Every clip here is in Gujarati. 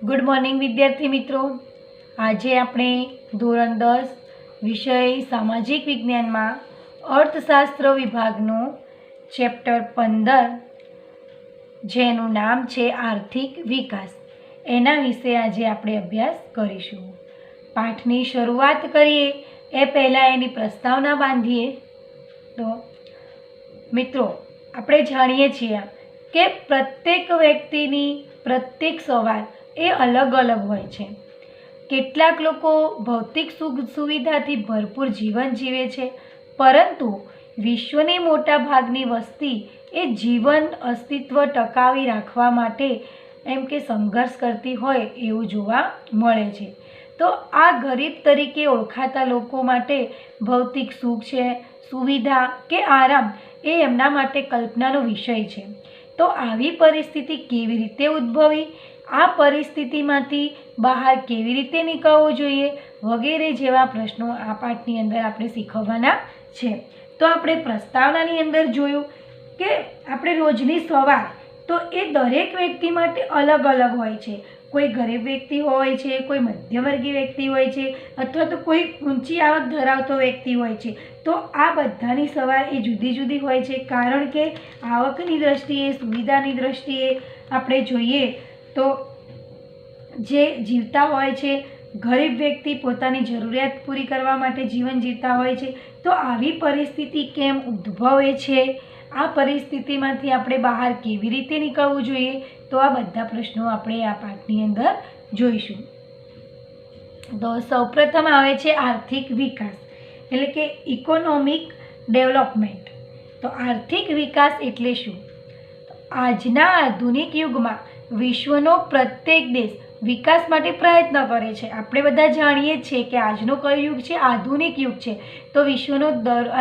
ગુડ મોર્નિંગ વિદ્યાર્થી મિત્રો। આજે આપણે ધોરણ 10 વિષય સામાજિક વિજ્ઞાનમાં અર્થશાસ્ત્ર વિભાગનું ચેપ્ટર 15 જેનું નામ છે આર્થિક વિકાસ એના વિશે આજે આપણે અભ્યાસ કરીશું। પાઠની શરૂઆત કરીએ એ પહેલાં એની પ્રસ્તાવના બાંધીએ તો મિત્રો આપણે જાણીએ છીએ કે પ્રત્યેક વ્યક્તિની પ્રત્યેક સવાલ એ અલગ અલગ હોય છે। કેટલાક લોકો ભૌતિક સુખ સુવિધાથી ભરપૂર જીવન જીવે છે, પરંતુ વિશ્વની મોટા ભાગની વસ્તી એ જીવન અસ્તિત્વ ટકાવી રાખવા માટે એમ કે સંઘર્ષ કરતી હોય એવું જોવા મળે છે। તો આ ગરીબ તરીકે ઓળખાતા લોકો માટે ભૌતિક સુખ છે, સુવિધા કે આરામ એ એમના માટે કલ્પનાનો વિષય છે। તો આવી પરિસ્થિતિ કેવી રીતે ઉદ્ભવી, આ પરિસ્થિતિમાંથી બહાર કેવી રીતે નીકળવું જોઈએ વગેરે જેવા પ્રશ્નો આ પાઠની અંદર આપણે શીખવવાના છે। તો આપણે પ્રસ્તાવનાની અંદર જોયું કે આપણે રોજની સવાર તો એ દરેક વ્યક્તિ માટે અલગ અલગ હોય છે। કોઈ ગરીબ વ્યક્તિ હોય છે, કોઈ મધ્યમવર્ગીય વ્યક્તિ હોય છે, અથવા તો કોઈ ઊંચી આવક ધરાવતો વ્યક્તિ હોય છે। તો આ બધાની સવાર એ જુદી જુદી હોય છે, કારણ કે આવકની દ્રષ્ટિએ, સુવિધાની દ્રષ્ટિએ આપણે જોઈએ તો જે જીવતા હોય છે, ગરીબ વ્યક્તિ પોતાની જરૂરિયાત પૂરી કરવા માટે જીવન જીવતા હોય છે। તો આવી પરિસ્થિતિ કેમ ઉદ્ભવે છે, આ પરિસ્થિતિમાંથી આપણે બહાર કેવી રીતે નીકળવું જોઈએ, તો આ બધા પ્રશ્નો આપણે આ પાઠની અંદર જોઈશું। તો સૌપ્રથમ આવે છે આર્થિક વિકાસ એટલે કે ઇકોનોમિક ડેવલપમેન્ટ। તો આર્થિક વિકાસ એટલે શું? આજના આધુનિક યુગમાં વિશ્વનો પ્રત્યેક દેશ વિકાસ માટે પ્રયત્ન કરે છે। આપણે બધા જાણીએ જ છીએ કે આજનો કયો યુગ છે? આધુનિક યુગ છે। તો વિશ્વનો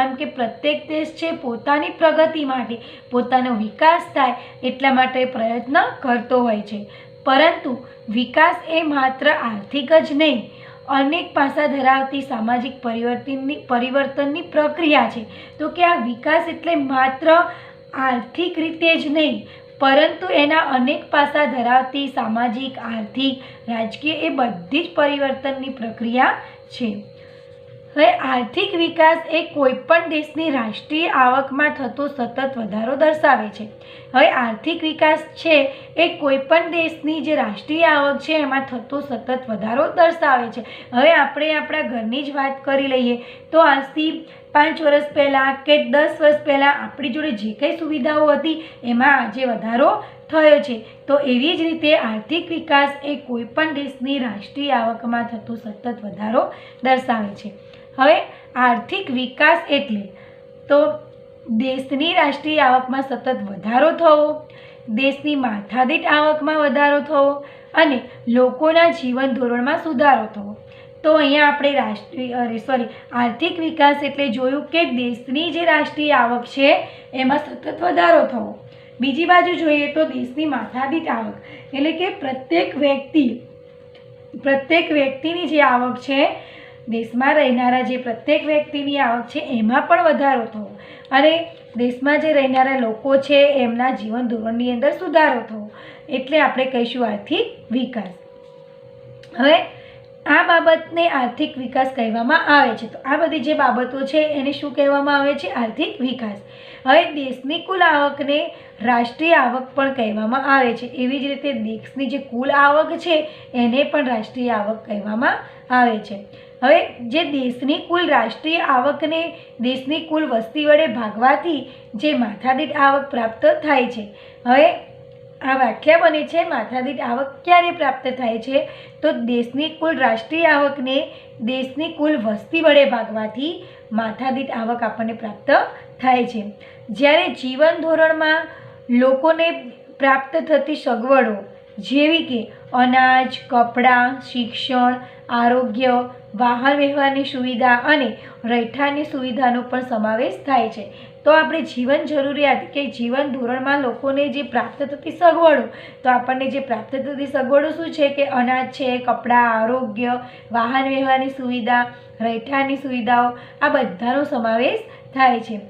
એમ કે પ્રત્યેક દેશ છે પોતાની પ્રગતિ માટે, પોતાનો વિકાસ થાય એટલા માટે પ્રયત્ન કરતો હોય છે। પરંતુ વિકાસ એ માત્ર આર્થિક જ નહીં, અનેક પાસા ધરાવતી સામાજિક પરિવર્તનની પ્રક્રિયા છે। તો કે આ વિકાસ એટલે માત્ર આર્થિક રીતે જ નહીં, પરંતુ એના અનેક પાસા ધરાવતી સામાજિક, આર્થિક, રાજકીય એ બધી જ પરિવર્તનની પ્રક્રિયા છે। હવે આર્થિક વિકાસ એ કોઈપણ દેશની રાષ્ટ્રીય આવકમાં થતો સતત વધારો દર્શાવે છે। હવે આર્થિક વિકાસ છે એ કોઈપણ દેશની જે રાષ્ટ્રીય આવક છે એમાં થતો સતત વધારો દર્શાવે છે। હવે આપણે આપણા ઘરની જ વાત કરી લઈએ તો આજથી 5 વર્ષ પહેલાં કે 10 વર્ષ પહેલાં આપણી જોડે જે કંઈ સુવિધાઓ હતી એમાં આજે વધારો થયો છે। તો એવી જ રીતે આર્થિક વિકાસ એ કોઈપણ દેશની રાષ્ટ્રીય આવકમાં થતો સતત વધારો દર્શાવે છે। હવે આર્થિક વિકાસ એટલે તો દેશની રાષ્ટ્રીય આવકમાં સતત વધારો થવો, દેશની માથાદીઠ આવકમાં વધારો થવો અને લોકોના જીવન ધોરણમાં સુધારો થવો। તો અહીંયા આપણે આર્થિક વિકાસ એટલે જોયું કે દેશની જે રાષ્ટ્રીય આવક છે એમાં સતત વધારો થવો। બીજી બાજુ જોઈએ તો દેશની માથાદીઠ આવક એટલે કે પ્રત્યેક વ્યક્તિની જે આવક છે, દેશમાં રહેનારા જે પ્રત્યેક વ્યક્તિની આવક છે એમાં પણ વધારો થવો અને દેશમાં જે રહેનારા લોકો છે એમના જીવન ધોરણની અંદર સુધારો થવો, એટલે આપણે કહીશું આર્થિક વિકાસ। હવે આ બાબતને આર્થિક વિકાસ કહેવામાં આવે છે। તો આ બધી જે બાબતો છે એને શું કહેવામાં આવે છે? આર્થિક વિકાસ। હવે દેશની કુલ આવકને રાષ્ટ્રીય આવક પણ કહેવામાં આવે છે। એવી જ રીતે દેશની જે કુલ આવક છે એને પણ રાષ્ટ્રીય આવક કહેવામાં આવે છે। હવે જે દેશની કુલ રાષ્ટ્રીય આવકને દેશની કુલ વસ્તી વડે ભાગવાથી જે માથાદીઠ આવક પ્રાપ્ત થાય છે। હવે આ વ્યાખ્યા બને છે માથાદીઠ આવક ક્યારે પ્રાપ્ત થાય છે? તો દેશની કુલ રાષ્ટ્રીય આવકને દેશની કુલ વસ્તી વડે ભાગવાથી માથાદીઠ આવક આપણને પ્રાપ્ત થાય છે। જ્યારે જીવન ધોરણમાં લોકોને પ્રાપ્ત થતી સગવડો જેવી કે અનાજ, કપડાં, શિક્ષણ, આરોગ્ય, વાહન વ્યવહારની સુવિધા અને રહેઠાણની સુવિધાનો પણ સમાવેશ થાય છે। તો આપણે જીવન જરૂરિયાત કે જીવન ધોરણમાં લોકોને જે પ્રાપ્ત થતી સગવડો, તો આપણને જે પ્રાપ્ત થતી સગવડો શું છે કે અનાજ છે, કપડાં, આરોગ્ય, વાહન વ્યવહારની સુવિધા, રહેઠાણની સુવિધાઓ, આ બધાનો સમાવેશ થાય છે।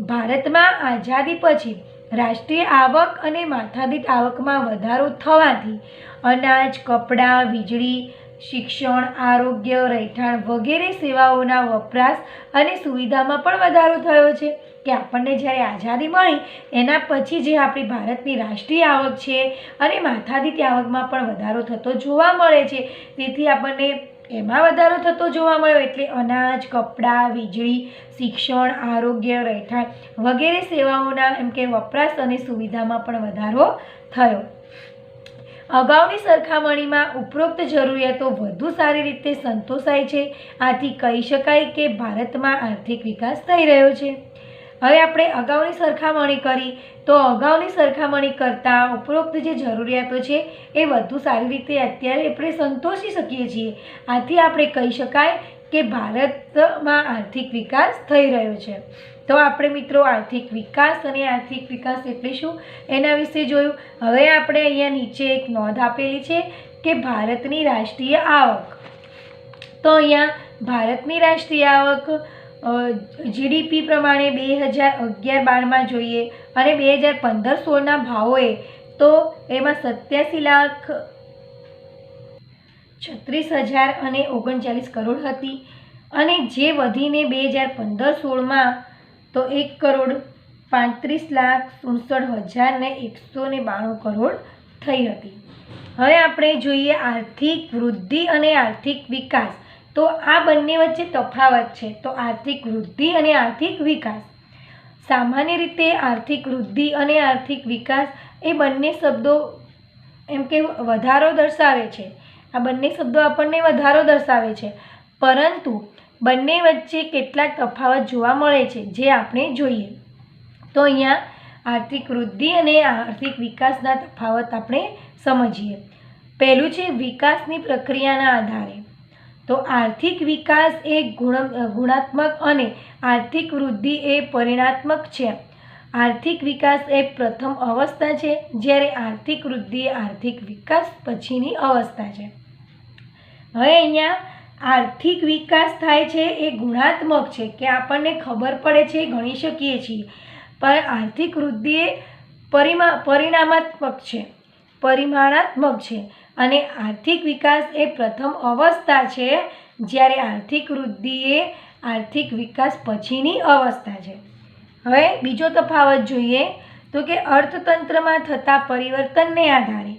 ભારતમાં આઝાદી પછી રાષ્ટ્રીય આવક અને માથાદીઠ આવકમાં વધારો થવાથી અનાજ, કપડાં, વીજળી, શિક્ષણ, આરોગ્ય, રહેઠાણ વગેરે સેવાઓના વપરાશ અને સુવિધામાં પણ વધારો થયો છે. કે આપણને જ્યારે આઝાદી મળી એના પછી જે આપણી ભારતની રાષ્ટ્રીય આવક છે અને માથાદીઠ આવકમાં પણ વધારો થતો જોવા મળે છે. તેથી આપણને એમાં વધારો થતો જોવા મળ્યો એટલે અનાજ, કપડાં, વીજળી, શિક્ષણ, આરોગ્ય, રહેઠાણ વગેરે સેવાઓના એમ કે વપરાશ અને સુવિધામાં પણ વધારો થયો. અગાઉની સરખામણીમાં ઉપરોક્ત જરૂરિયાતો વધુ સારી રીતે સંતોષાય છે. આથી કહી શકાય કે ભારતમાં આર્થિક વિકાસ થઈ રહ્યો છે. હવે આપણે અગાઉની સરખામણી કરી તો અગાઉની સરખામણી કરતાં ઉપરોક્ત જે જરૂરિયાતો છે એ વધુ સારી રીતે અત્યારે આપણે સંતોષી શકીએ છીએ. આથી આપણે કહી શકાય કે ભારતમાં આર્થિક વિકાસ થઈ રહ્યો છે. તો આપણે મિત્રો આર્થિક વિકાસ અને આર્થિક વિકાસ એટલે શું એના વિશે જોયું. હવે આપણે અહીંયા નીચે એક નોંધ આપેલી છે કે ભારતની રાષ્ટ્રીય આવક. તો અહીંયા ભારતની રાષ્ટ્રીય આવક જીડીપી પ્રમાણે 2011-12 જોઈએ અને 2015-16 ભાવોએ તો એમાં 87,36,039 કરોડ હતી અને જે વધીને 2015-16 તો 1,35,67,192 કરોડ થઈ હતી. હવે આપણે જોઈએ આર્થિક વૃદ્ધિ અને આર્થિક વિકાસ. તો આ બંને વચ્ચે તફાવત છે. તો આર્થિક વૃદ્ધિ અને આર્થિક વિકાસ. સામાન્ય રીતે આર્થિક વૃદ્ધિ અને આર્થિક વિકાસ એ બંને શબ્દો એમ કે વધારો દર્શાવે છે. આ બંને શબ્દો આપણને વધારો દર્શાવે છે, પરંતુ બંને વચ્ચે કેટલાક તફાવત જોવા મળે છે જે આપણે જોઈએ. તો અહીંયા આર્થિક વૃદ્ધિ અને આર્થિક વિકાસના તફાવત આપણે સમજીએ. પહેલું છે વિકાસની પ્રક્રિયાના આધારે. તો આર્થિક વિકાસ એ ગુણાત્મક અને આર્થિક વૃદ્ધિ એ પરિમાણાત્મક છે. આર્થિક વિકાસ એ પ્રથમ અવસ્થા છે, જ્યારે આર્થિક વૃદ્ધિ એ આર્થિક વિકાસ પછીની અવસ્થા છે. હવે અહીંયા આર્થિક વિકાસ થાય છે એ ગુણાત્મક છે કે આપણને ખબર પડે છે, ગણી શકીએ છીએ. પણ આર્થિક વૃદ્ધિ એ પરિમાણાત્મક છે અને આર્થિક વિકાસ એ પ્રથમ અવસ્થા છે, જ્યારે આર્થિક વૃદ્ધિ એ આર્થિક વિકાસ પછીની અવસ્થા છે. હવે બીજો તફાવત જોઈએ તો કે અર્થતંત્રમાં થતા પરિવર્તનને આધારે.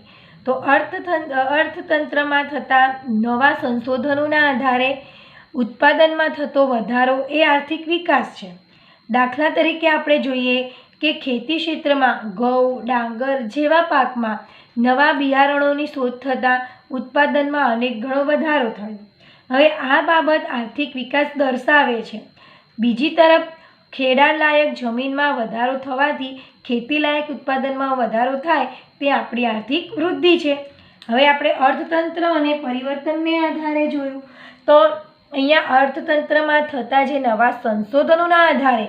તો અર્થતંત્રમાં થતા નવા સંશોધનોના આધારે ઉત્પાદનમાં થતો વધારો એ આર્થિક વિકાસ છે. દાખલા તરીકે આપણે જોઈએ કે ખેતી ક્ષેત્રમાં ઘઉં, ડાંગર જેવા પાકમાં નવા બિયારણોની શોધ થતાં ઉત્પાદનમાં અનેક ગણો વધારો થયો. હવે આ બાબત આર્થિક વિકાસ દર્શાવે છે. બીજી તરફ ખેડાલાયક જમીનમાં વધારો થવાથી ખેતીલાયક ઉત્પાદનમાં વધારો થાય તે આપણી આર્થિક વૃદ્ધિ છે. હવે આપણે અર્થતંત્ર અને પરિવર્તનને આધારે જોયું તો અહીંયા અર્થતંત્રમાં થતા જે નવા સંશોધનોના આધારે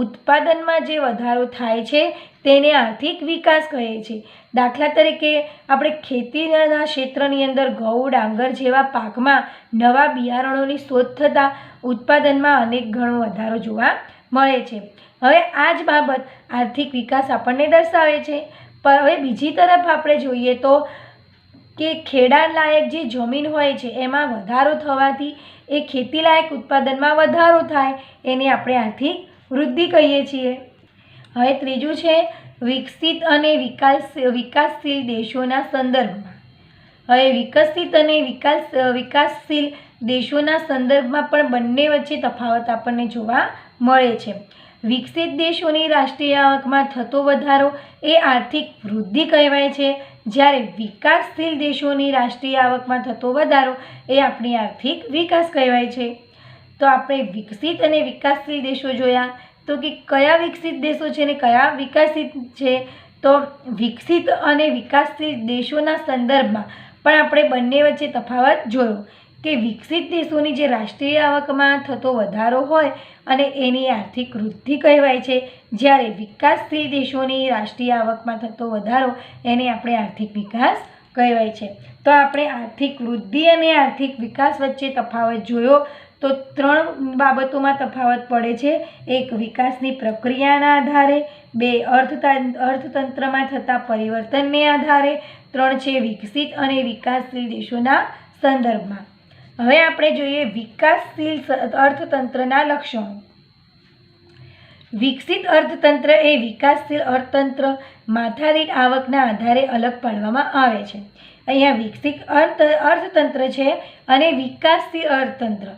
ઉત્પાદનમાં જે વધારો થાય છે તેને આર્થિક વિકાસ કહે છે. દાખલા તરીકે આપણે ખેતીના ક્ષેત્રની અંદર ઘઉં, ડાંગર જેવા પાકમાં નવા બિયારણોની શોધ થતાં ઉત્પાદનમાં અનેક ગણો વધારો જોવા મળે છે. હવે આ જ બાબત આર્થિક વિકાસ આપણને દર્શાવે છે. પણ હવે બીજી તરફ આપણે જોઈએ તો કે ખેડાલાયક જે જમીન હોય છે એમાં વધારો થવાથી એ ખેતીલાયક ઉત્પાદનમાં વધારો થાય એને આપણે આર્થિક વૃદ્ધિ કહીએ છીએ. હવે ત્રીજું છે વિકસિત અને વિકાસશીલ દેશોના સંદર્ભમાં. હવે વિકસિત અને વિકાસશીલ દેશોના સંદર્ભમાં પણ બંને વચ્ચે તફાવત આપણને જોવા મળે છે. વિકસિત દેશોની રાષ્ટ્રીય આવકમાં થતો વધારો એ આર્થિક વૃદ્ધિ કહેવાય છે, જ્યારે વિકાસશીલ દેશોની રાષ્ટ્રીય આવકમાં થતો વધારો એ આપણી આર્થિક વિકાસ કહેવાય છે. તો આપણે વિકસિત અને વિકાસશીલ દેશો જોયા. તો કે કયા વિકસિત દેશો છે અને કયા વિકસિત છે. તો વિકસિત અને વિકાસશીલ દેશોના સંદર્ભમાં પણ આપણે બંને વચ્ચે તફાવત જોયો કે વિકસિત દેશોની જે રાષ્ટ્રીય આવકમાં થતો વધારો હોય અને એની આર્થિક વૃદ્ધિ કહેવાય છે, જ્યારે વિકાસશીલ દેશોની રાષ્ટ્રીય આવકમાં થતો વધારો એને આપણે આર્થિક વિકાસ કહેવાય છે. તો આપણે આર્થિક વૃદ્ધિ અને આર્થિક વિકાસ વચ્ચે તફાવત જોયો. તો 3 બાબતોમાં તફાવત પડે છે. 1 વિકાસની પ્રક્રિયાના આધારે, 2 અર્થતંત્રમાં થતા પરિવર્તનને આધારે, 3 છે વિકસિત અને વિકાસશીલ દેશોના સંદર્ભમાં. હવે આપણે જોઈએ વિકાસશીલ અર્થતંત્રના લક્ષણો. વિકસિત અર્થતંત્ર એ વિકાસશીલ અર્થતંત્ર માથાદીઠ આવકના આધારે અલગ પાડવામાં આવે છે. અહીંયા વિકસિત અર્થતંત્ર છે અને વિકાસશીલ અર્થતંત્ર,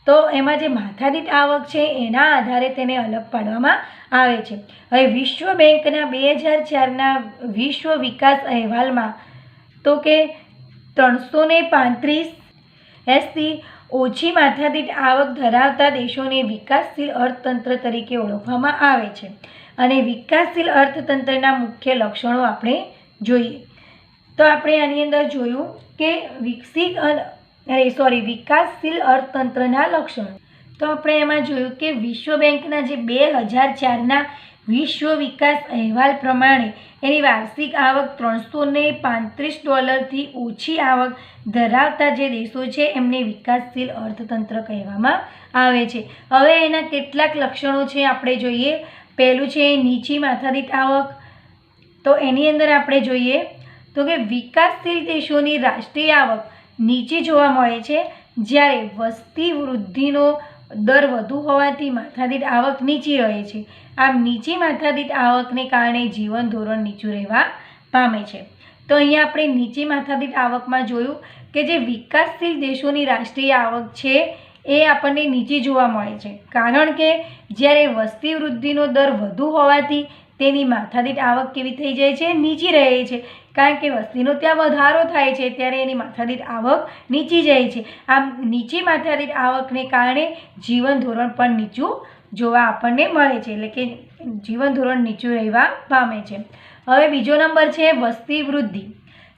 તો એમાં જે માથાદીઠ આવક છે એના આધારે તેને અલગ પાડવામાં આવે છે. હવે વિશ્વ બેંકના 2004ના વિશ્વ વિકાસ અહેવાલમાં તો કે 335થી ઓછી માથાદીઠ આવક ધરાવતા દેશોને વિકાસશીલ અર્થતંત્ર તરીકે ઓળખવામાં આવે છે. અને વિકાસશીલ અર્થતંત્રના મુખ્ય લક્ષણો આપણે જોઈએ. તો આપણે આની અંદર જોયું કે વિકાસશીલ અર્થતંત્રના લક્ષણો. તો આપણે એમાં જોયું કે વિશ્વ બેંકના જે 2004ના વિશ્વ વિકાસ અહેવાલ પ્રમાણે એની વાર્ષિક આવક $335થી ઓછી આવક ધરાવતા જે દેશો છે એમને વિકાસશીલ અર્થતંત્ર કહેવામાં આવે છે. હવે એના કેટલાક લક્ષણો છે આપણે જોઈએ. પહેલું છે નીચી માથાદીઠ આવક. તો એની અંદર આપણે જોઈએ તો કે વિકાસશીલ દેશોની રાષ્ટ્રીય આવક નીચી જોવા મળે છે, જ્યારે વસ્તી વૃદ્ધિનો દર વધુ હોવાથી માથાદીઠ આવક નીચી રહે છે. આમ નીચી માથાદીઠ આવકને કારણે જીવન ધોરણ નીચું રહેવા પામે છે. તો અહીંયા આપણે નીચી માથાદીઠ આવકમાં જોયું કે જે વિકાસશીલ દેશોની રાષ્ટ્રીય આવક છે એ આપણને નીચી જોવા મળે છે, કારણ કે જ્યારે વસ્તી વૃદ્ધિનો દર વધુ હોવાથી તેની માથાદીઠ આવક કેવી થઈ જાય છે? નીચી રહે છે. કારણ કે વસ્તીનો ત્યાં વધારો થાય છે ત્યારે એની માથાદીઠ આવક નીચી જાય છે. આમ નીચી માથાદીઠ આવકને કારણે જીવન ધોરણ પણ નીચું જોવા આપણને મળે છે, એટલે કે જીવન ધોરણ નીચું રહેવા પામે છે. હવે બીજો નંબર છે વસ્તી વૃદ્ધિ.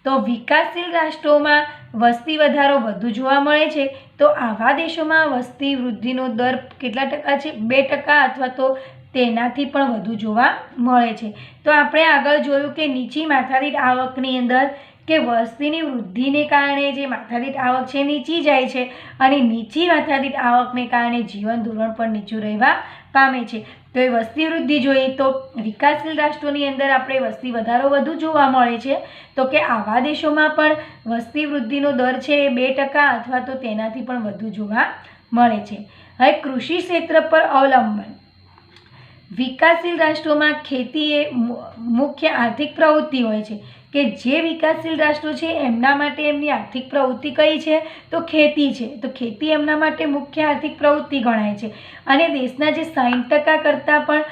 તો વિકાસશીલ રાષ્ટ્રોમાં વસ્તી વધારો વધુ જોવા મળે છે, તો આવા દેશોમાં વસ્તી વૃદ્ધિનો દર કેટલા ટકા છે? 2% અથવા તો તેનાથી પણ વધુ જોવા મળે છે. તો આપણે આગળ જોયું કે નીચી માથાદીઠ આવકની અંદર કે વસ્તીની વૃદ્ધિને કારણે જે માથાદીઠ આવક છે નીચી જાય છે, અને નીચી માથાદીઠ આવકને કારણે જીવન ધોરણ પણ નીચું રહેવા પામે છે. તો એ વસ્તી વૃદ્ધિ જોઈએ તો વિકાસશીલ રાષ્ટ્રોની અંદર આપણે વસ્તી વધારો વધુ જોવા મળે છે, તો કે આવા દેશોમાં પણ વસ્તી વૃદ્ધિનો દર છે એ 2% અથવા તો તેનાથી પણ વધુ જોવા મળે છે. હવે કૃષિ ક્ષેત્ર પર અવલંબન. વિકાસશીલ રાષ્ટ્રોમાં ખેતી એ મુખ્ય આર્થિક પ્રવૃત્તિ હોય છે, કે જે વિકાસશીલ રાષ્ટ્રો છે એમના માટે એમની આર્થિક પ્રવૃત્તિ કઈ છે? તો ખેતી છે. તો ખેતી એમના માટે મુખ્ય આર્થિક પ્રવૃત્તિ ગણાય છે. અને દેશના જે 60% કરતાં પણ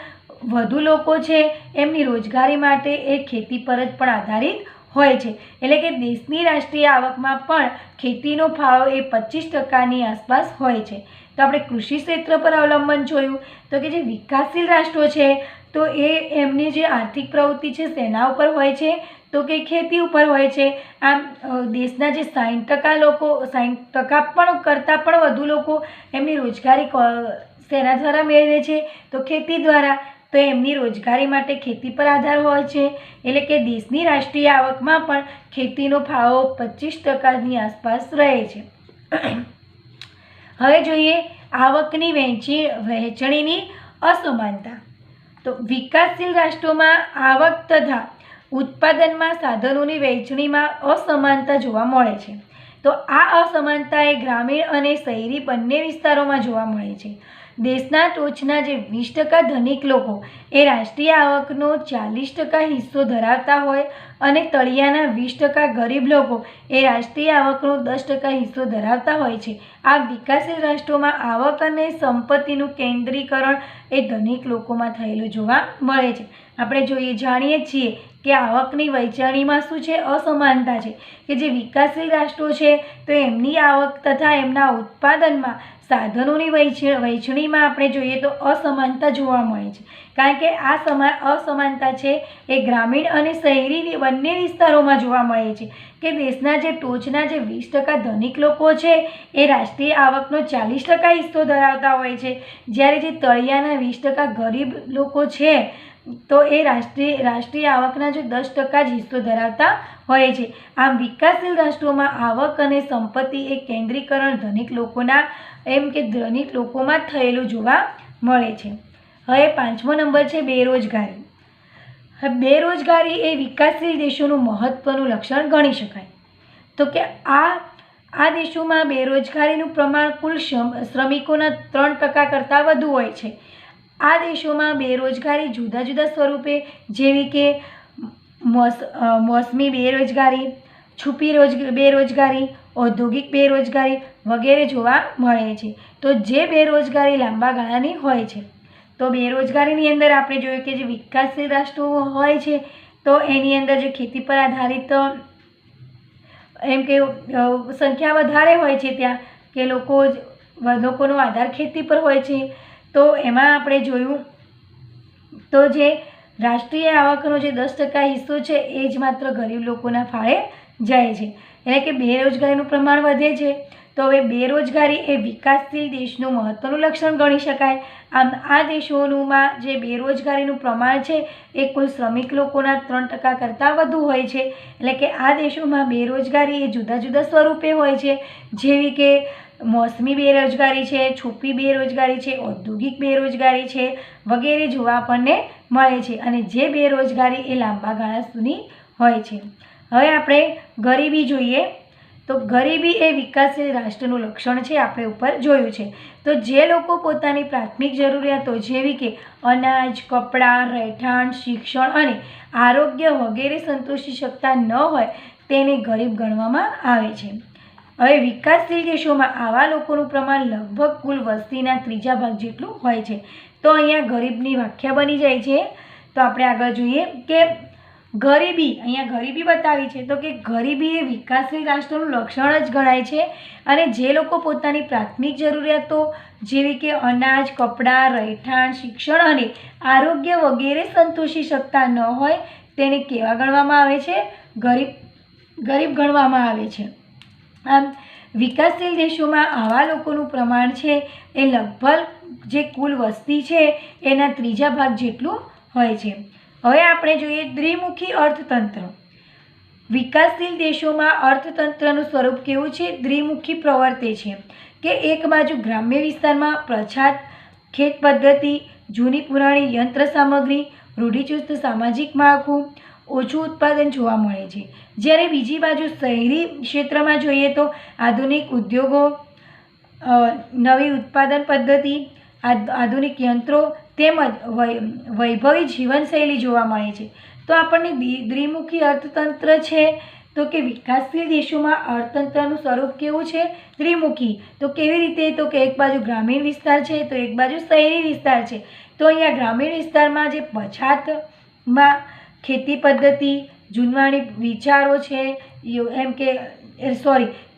વધુ લોકો છે એમની રોજગારી માટે એ ખેતી પર જ પણ આધારિત હોય છે. એટલે કે દેશની રાષ્ટ્રીય આવકમાં પણ ખેતીનો ફાળો એ 25%ની આસપાસ હોય છે. તો આપણે કૃષિ ક્ષેત્ર પર અવલંબન જોયું, તો કે જે વિકાસશીલ રાષ્ટ્રો છે તો એ એમની જે આર્થિક પ્રવૃત્તિ છે તેના ઉપર હોય છે, તો કે ખેતી ઉપર હોય છે. આમ દેશના જે 60% લોકો 60% પણ કરતાં પણ વધુ લોકો એમની રોજગારી શેના દ્વારા મેળવે છે? તો ખેતી દ્વારા. તો એમની રોજગારી માટે ખેતી પર આધાર હોય છે, એટલે કે દેશની રાષ્ટ્રીય આવકમાં પણ ખેતીનો ફાળો 25%ની આસપાસ રહે છે. હવે જોઈએ આવકની વહેંચણીની અસમાનતા. તો વિકાસશીલ રાષ્ટ્રોમાં આવક તથા ઉત્પાદનમાં સાધનોની વહેંચણીમાં અસમાનતા જોવા મળે છે. તો આ અસમાનતા એ ગ્રામીણ અને શહેરી બંને વિસ્તારોમાં જોવા મળે છે. દેશના ટોચના જે 20% ધનિક લોકો એ રાષ્ટ્રીય આવકનો 40% હિસ્સો ધરાવતા હોય, અને તળિયાના 20% ગરીબ લોકો એ રાષ્ટ્રીય આવકનો 10% હિસ્સો ધરાવતા હોય છે. આ વિકાસશીલ રાષ્ટ્રોમાં આવક અને સંપત્તિનું કેન્દ્રીકરણ એ ધનિક લોકોમાં થયેલું જોવા મળે છે. આપણે જાણીએ છીએ કે આવકની વહેંચણીમાં શું છે? અસમાનતા છે. કે જે વિકાસશીલ રાષ્ટ્રો છે તો એમની આવક તથા એમના ઉત્પાદનમાં સાધનોની વહેંચણીમાં આપણે જોઈએ તો અસમાનતા જોવા મળે છે. કારણ કે આ અસમાનતા છે એ ગ્રામીણ અને શહેરી બંને વિસ્તારોમાં જોવા મળે છે. કે દેશના જે ટોચના જે 20% ધનિક લોકો છે એ રાષ્ટ્રીય આવકનો 40% હિસ્સો ધરાવતા હોય છે, જ્યારે જે તળિયાના 20% ગરીબ લોકો છે તો એ રાષ્ટ્રીય આવકના જો 10% જ હિસ્સો ધરાવતા હોય છે. આમ વિકાસશીલ રાષ્ટ્રોમાં આવક અને સંપત્તિ એ કેન્દ્રીકરણ ધનિક લોકોમાં થયેલું જોવા મળે છે. હવે 5મો નંબર છે બેરોજગારી. બેરોજગારી એ વિકાસશીલ દેશોનું મહત્વનું લક્ષણ ગણી શકાય. તો કે આ દેશોમાં બેરોજગારીનું પ્રમાણ કુલ શ્રમિકોના 3% કરતાં વધુ હોય છે. આ દેશોમાં બેરોજગારી જુદા જુદા સ્વરૂપે જેવી કે મોસમી બેરોજગારી, છુપી બેરોજગારી, ઔદ્યોગિક બેરોજગારી વગેરે જોવા મળે છે. તો જે બેરોજગારી લાંબા ગાળાની હોય છે, તો બેરોજગારીની અંદર આપણે જોયું કે જે વિકાસશીલ રાષ્ટ્રો હોય છે તો એની અંદર જે ખેતી પર આધારિત એમ કે સંખ્યા વધારે હોય છે ત્યાં કે લોકોનો આધાર ખેતી પર હોય છે. તો એમાં આપણે જોયું તો જે રાષ્ટ્રીય આવકનો જે 10% હિસ્સો છે એ જ માત્ર ગરીબ લોકોના ફાળે જાય છે, એટલે કે બેરોજગારીનું પ્રમાણ વધે છે. તો હવે બેરોજગારી એ વિકાસશીલ દેશનું મહત્વનું લક્ષણ ગણી શકાય. આમ આ દેશોમાં જે બેરોજગારીનું પ્રમાણ છે એ કુલ શ્રમિક લોકોના 3% કરતાં વધુ હોય છે. એટલે કે આ દેશોમાં બેરોજગારી એ જુદા જુદા સ્વરૂપે હોય છે, જેવી કે મોસમી બેરોજગારી છે, છુપી બેરોજગારી છે, ઔદ્યોગિક બેરોજગારી છે વગેરે જોવા આપણને મળે છે. અને જે બેરોજગારી એ લાંબા ગાળા સુધી હોય છે. હવે આપણે ગરીબી જોઈએ. તો ગરીબી એ વિકાસશીલ રાષ્ટ્રનું લક્ષણ છે, આપણે ઉપર જોયું છે. તો જે લોકો પોતાની પ્રાથમિક જરૂરિયાતો જેવી કે અનાજ, કપડાં, રહેઠાણ, શિક્ષણ અને આરોગ્ય વગેરે સંતોષી શકતા ન હોય તેને ગરીબ ગણવામાં આવે છે. હવે વિકાસશીલ દેશોમાં આવા લોકોનું પ્રમાણ લગભગ કુલ વસ્તીના 3 ભાગ જેટલું હોય છે. તો અહીંયા ગરીબની વ્યાખ્યા બની જાય છે. તો આપણે આગળ જોઈએ કે અહીંયા ગરીબી બતાવી છે. તો કે ગરીબી એ વિકાસશીલ રાષ્ટ્રનું લક્ષણ જ ગણાય છે. અને જે લોકો પોતાની પ્રાથમિક જરૂરિયાતો જેવી કે અનાજ, કપડાં, રહેઠાણ, શિક્ષણ અને આરોગ્ય વગેરે સંતોષી શકતા ન હોય તેને કેવા ગણવામાં આવે છે? ગરીબ ગણવામાં આવે છે. આમ વિકાસશીલ દેશોમાં આવા લોકોનું પ્રમાણ છે એ લગભગ જે કુલ વસ્તી છે એના 3 ભાગ જેટલું હોય છે. હવે આપણે જોઈએ દ્વિમુખી અર્થતંત્ર. વિકાસશીલ દેશોમાં અર્થતંત્રનું સ્વરૂપ કેવું છે? દ્વિમુખી પ્રવર્તે છે કે એક બાજુ ગ્રામ્ય વિસ્તારમાં પ્રછાત ખેત પદ્ધતિ, જૂની પુરાણી યંત્ર સામગ્રી, રૂઢિચુસ્ત સામાજિક માળખું, ઓછું ઉત્પાદન જોવા મળે છે. જ્યારે બીજી બાજુ શહેરી ક્ષેત્રમાં જોઈએ તો આધુનિક ઉદ્યોગો, નવી ઉત્પાદન પદ્ધતિ, આધુનિક યંત્રો તેમજ વૈભવી જીવનશૈલી જોવા મળે છે. તો આપણને દ્વિમુખી અર્થતંત્ર છે. તો કે વિકાસશીલ દેશોમાં અર્થતંત્રનું સ્વરૂપ કેવું છે? દ્વિમુખી. તો કેવી રીતે? તો કે એક બાજુ ગ્રામીણ વિસ્તાર છે તો એક બાજુ શહેરી વિસ્તાર છે. તો અહીંયા ગ્રામીણ વિસ્તારમાં જે પછાતમાં ખેતી પદ્ધતિ, જૂનવાણી વિચારો છે,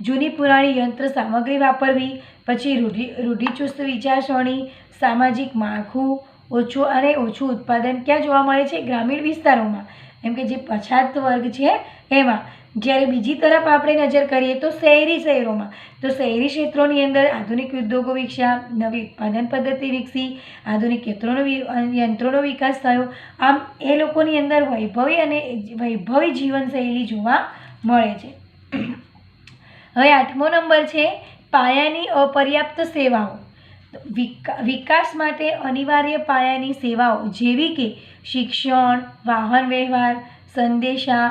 જૂની પુરાણી યંત્ર સામગ્રી વાપરવી, પછી રૂઢિચુસ્ત વિચારસરણી, સામાજિક માળખું, ઓછું ઉત્પાદન ક્યાં જોવા મળે છે? ગ્રામીણ વિસ્તારોમાં, એમ કે જે પછાત વર્ગ છે એમાં. જ્યારે બીજી તરફ આપણે નજર કરીએ તો શહેરોમાં, તો શહેરી ક્ષેત્રોની અંદર આધુનિક ઉદ્યોગો વિકસ્યા, નવી ઉત્પાદન પદ્ધતિ વિકસી, આધુનિક યંત્રોનો વિકાસ થયો. આમ એ લોકોની અંદર વૈભવી જીવનશૈલી જોવા મળે છે. હવે 8મો નંબર છે પાયાની અપર્યાપ્ત સેવાઓ. વિકાસ માટે અનિવાર્ય પાયાની સેવાઓ જેવી કે શિક્ષણ, વાહન વ્યવહાર, સંદેશા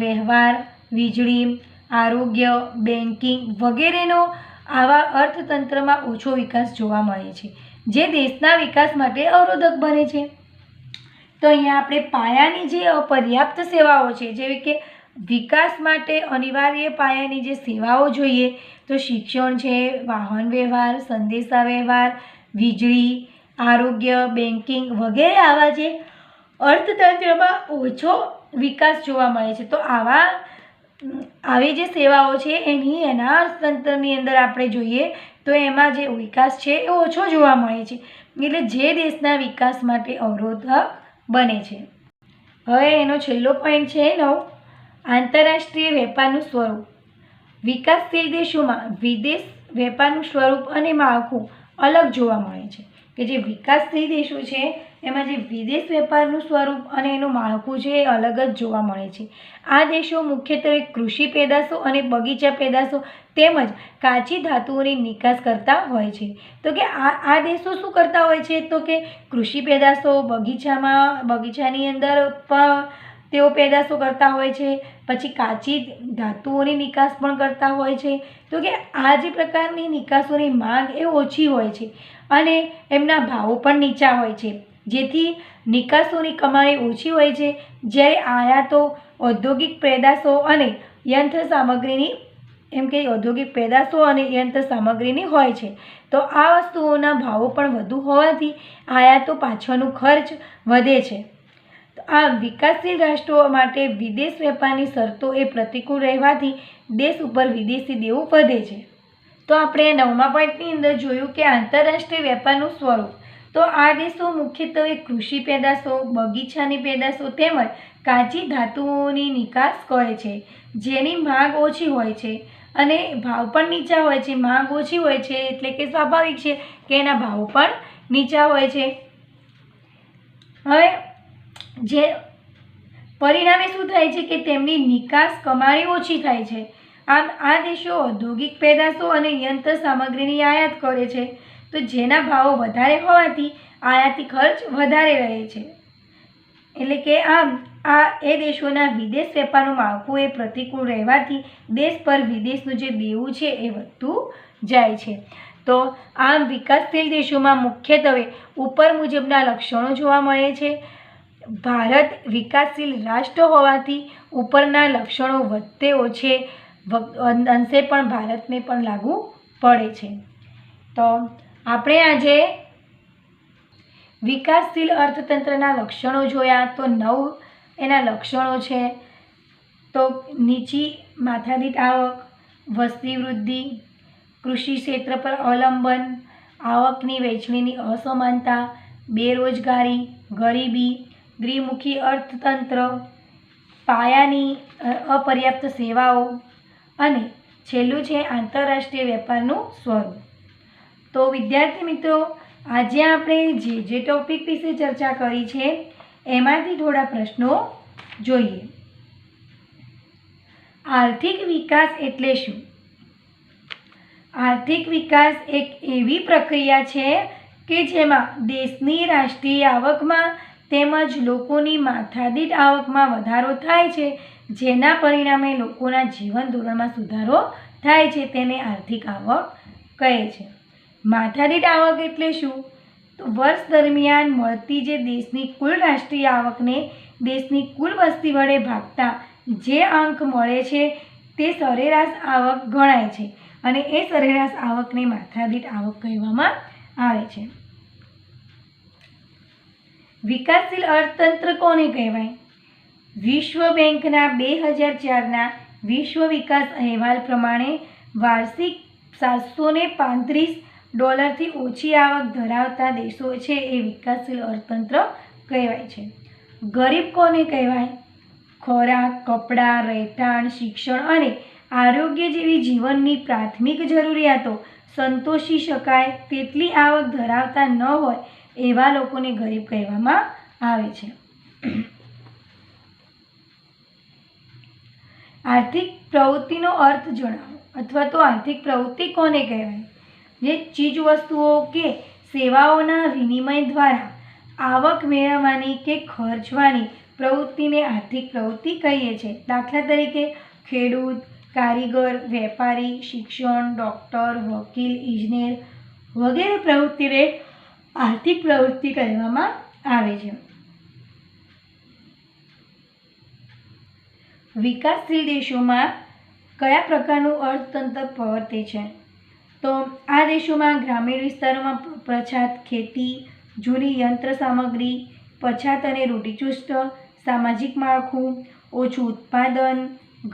વ્યવહાર, વીજળી, આરોગ્ય, બેન્કિંગ વગેરેનો આવા અર્થતંત્રમાં ઓછો વિકાસ જોવા મળે છે, જે દેશના વિકાસ માટે અવરોધક બને છે. તો અહીંયા આપણે પાયાની જે અપર્યાપ્ત સેવાઓ છે, જેવી કે વિકાસ માટે અનિવાર્ય પાયાની જે સેવાઓ જોઈએ તો શિક્ષણ છે, વાહન વ્યવહાર, સંદેશા વ્યવહાર, વીજળી, આરોગ્ય, બેન્કિંગ વગેરે આવા જે અર્થતંત્રમાં ઓછો વિકાસ જોવા મળે છે. તો આવી જે સેવાઓ છે એના અર્થતંત્રની અંદર આપણે જોઈએ તો એમાં જે વિકાસ છે એ ઓછો જોવા મળે છે, એટલે જે દેશના વિકાસ માટે અવરોધક બને છે. હવે એનો છેલ્લો પોઈન્ટ છે 9, આંતરરાષ્ટ્રીય વેપારનું સ્વરૂપ. વિકાસશીલ દેશોમાં વિદેશ વેપારનું સ્વરૂપ અને માળખું અલગ જોવા મળે છે. કે જે વિકાસશીલ દેશો છે એમાં જે વિદેશ વેપારનું સ્વરૂપ અને એનું માળખું છે એ અલગ જ જોવા મળે છે. આ દેશો મુખ્યત્વે કૃષિ પેદાશો અને બગીચા પેદાશો તેમજ કાચી ધાતુઓની નિકાસ કરતા હોય છે. તો કે આ દેશો શું કરતા હોય છે તો કે કૃષિ પેદાશો બગીચાની અંદર પણ તેઓ પેદાશો કરતા હોય છે, પછી કાચી ધાતુઓની નિકાસ પણ કરતા હોય છે. તો કે આ જે પ્રકારની નિકાસોની માંગ એ ઓછી હોય છે અને એમના ભાવો પણ નીચા હોય છે, જેથી નિકાસોની કમાણી ઓછી હોય છે, જ્યારે આયાતો ઔદ્યોગિક પેદાશો અને યંત્ર સામગ્રીની હોય છે. તો આ વસ્તુઓના ભાવો પણ વધુ હોવાથી આયાતો પાછળનું ખર્ચ વધે છે. આ વિકાસશીલ રાષ્ટ્રો માટે વિદેશ વેપારની શરતો એ પ્રતિકૂળ રહેવાથી દેશ ઉપર વિદેશી દેવું વધે છે. તો આપણે 9મા પોઈન્ટની અંદર જોયું કે આંતરરાષ્ટ્રીય વેપારનું સ્વરૂપ. તો આ દેશો મુખ્યત્વે કૃષિ પેદાશો, બગીચાની પેદાશો તેમજ કાચી ધાતુઓની નિકાસ કરે છે, જેની માંગ ઓછી હોય છે અને ભાવ પણ નીચા હોય છે. માંગ ઓછી હોય છે એટલે કે સ્વાભાવિક છે કે એના ભાવ પણ નીચા હોય છે. હવે જે પરિણામે શું થાય છે કે તેમની નિકાસ કમાણી ઓછી થાય છે. આમ આ દેશો ઔદ્યોગિક પેદાશો અને યંત્ર સામગ્રીની આયાત કરે છે, તો જેના ભાવો વધારે હોવાથી આયાતી ખર્ચ વધારે રહે છે. એટલે કે આમ એ દેશોના વિદેશ વેપારનું માળખું એ પ્રતિકૂળ રહેવાથી દેશ પર વિદેશનું જે દેવું છે એ વધતું જાય છે. તો આમ વિકાસશીલ દેશોમાં મુખ્યત્વે ઉપર મુજબના લક્ષણો જોવા મળે છે. ભારત વિકાસશીલ રાષ્ટ્ર હોવાથી ઉપરના લક્ષણો વધતે ઓછે અંશે પણ ભારતને પણ લાગુ પડે છે. તો આપણે આજે વિકાસશીલ અર્થતંત્રના લક્ષણો જોયા. તો 9 એના લક્ષણો છે. તો નીચી માથાદીઠ આવક, વસ્તી વૃદ્ધિ, કૃષિ ક્ષેત્ર પર અવલંબન, આવકની વહેંચણીની અસમાનતા, બેરોજગારી, ગરીબી, દ્વિમુખી અર્થતંત્ર, પાયાની અપર્યાપ્ત સેવાઓ અને છેલ્લું છે આંતરરાષ્ટ્રીય વેપારનું સ્વરૂપ. તો વિદ્યાર્થી મિત્રો, આજે આપણે જે ટોપિક વિશે ચર્ચા કરી છે એમાંથી થોડા પ્રશ્નો જોઈએ. આર્થિક વિકાસ એટલે શું? આર્થિક વિકાસ એક એવી પ્રક્રિયા છે કે જેમાં દેશની રાષ્ટ્રીય આવકમાં તેમજ લોકોની માથાદીઠ આવકમાં વધારો થાય છે, જેના પરિણામે લોકોના જીવન ધોરણમાં સુધારો થાય છે. તેને આર્થિક આવક કહે છે. માથાદીઠ આવક એટલે શું? તો વર્ષ દરમિયાન મળતી જે દેશની કુલ રાષ્ટ્રીય આવકને દેશની કુલ વસ્તી વડે ભાગતા જે અંક મળે છે તે સરેરાશ આવક ગણાય છે અને એ સરેરાશ આવકને માથાદીઠ આવક કહેવામાં આવે છે. વિકાસશીલ અર્થતંત્ર કોને કહેવાય? વિશ્વ બેંકના 2004ના વિશ્વ વિકાસ અહેવાલ પ્રમાણે વાર્ષિક $735થી ઓછી આવક ધરાવતા દેશો છે એ વિકાસશીલ અર્થતંત્ર કહેવાય છે. ગરીબ કોને કહેવાય? ખોરાક, કપડાં, રહેઠાણ, શિક્ષણ અને આરોગ્ય જેવી જીવનની પ્રાથમિક જરૂરિયાતો સંતોષી શકાય તેટલી આવક ધરાવતા ન હોય એવા લોકોને ગરીબ કહેવામાં આવે છે. આર્થિક પ્રવૃત્તિનો અર્થ જણાવો અથવા તો આર્થિક પ્રવૃત્તિ કોને કહેવાય? જે ચીજવસ્તુઓ કે સેવાઓના વિનિમય દ્વારા આવક મેળવવાની કે ખર્ચવાની પ્રવૃત્તિને આર્થિક પ્રવૃત્તિ કહીએ છીએ. દાખલા તરીકે ખેડૂત, કારીગર, વેપારી, શિક્ષણ, ડૉક્ટર, વકીલ, ઇજનેર વગેરે પ્રવૃત્તિને આર્થિક પ્રવૃત્તિ કહેવામાં આવે છે. વિકાસશીલ દેશોમાં કયા પ્રકારનું અર્થતંત્ર પ્રવર્તે છે? તો આ દેશોમાં ગ્રામીણ વિસ્તારોમાં પછાત ખેતી, જૂની યંત્ર સામગ્રી, પછાત અને રૂઢિચુસ્ત સામાજિક માળખું, ઓછું ઉત્પાદન,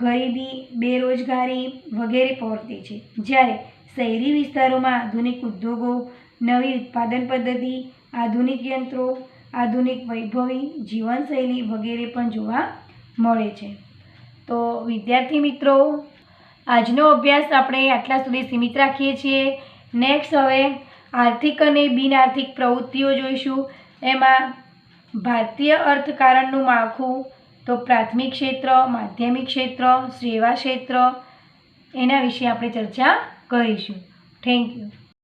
ગરીબી, બેરોજગારી વગેરે પ્રવર્તે છે. જ્યારે શહેરી વિસ્તારોમાં આધુનિક ઉદ્યોગો, નવી ઉત્પાદન પદ્ધતિ, આધુનિક યંત્રો, આધુનિક વૈભવી જીવનશૈલી વગેરે પણ જોવા મળે છે. તો વિદ્યાર્થી મિત્રો, આજનો અભ્યાસ આપણે આટલા સુધી સીમિત રાખીએ છીએ. નેક્સ્ટ હવે આર્થિક અને બિનઆર્થિક પ્રવૃત્તિઓ જોઈશું. એમાં ભારતીય અર્થકારણનું માળખું, તો પ્રાથમિક ક્ષેત્ર, માધ્યમિક ક્ષેત્ર, સેવા ક્ષેત્ર, એના વિશે આપણે ચર્ચા કરીશું. Thank you.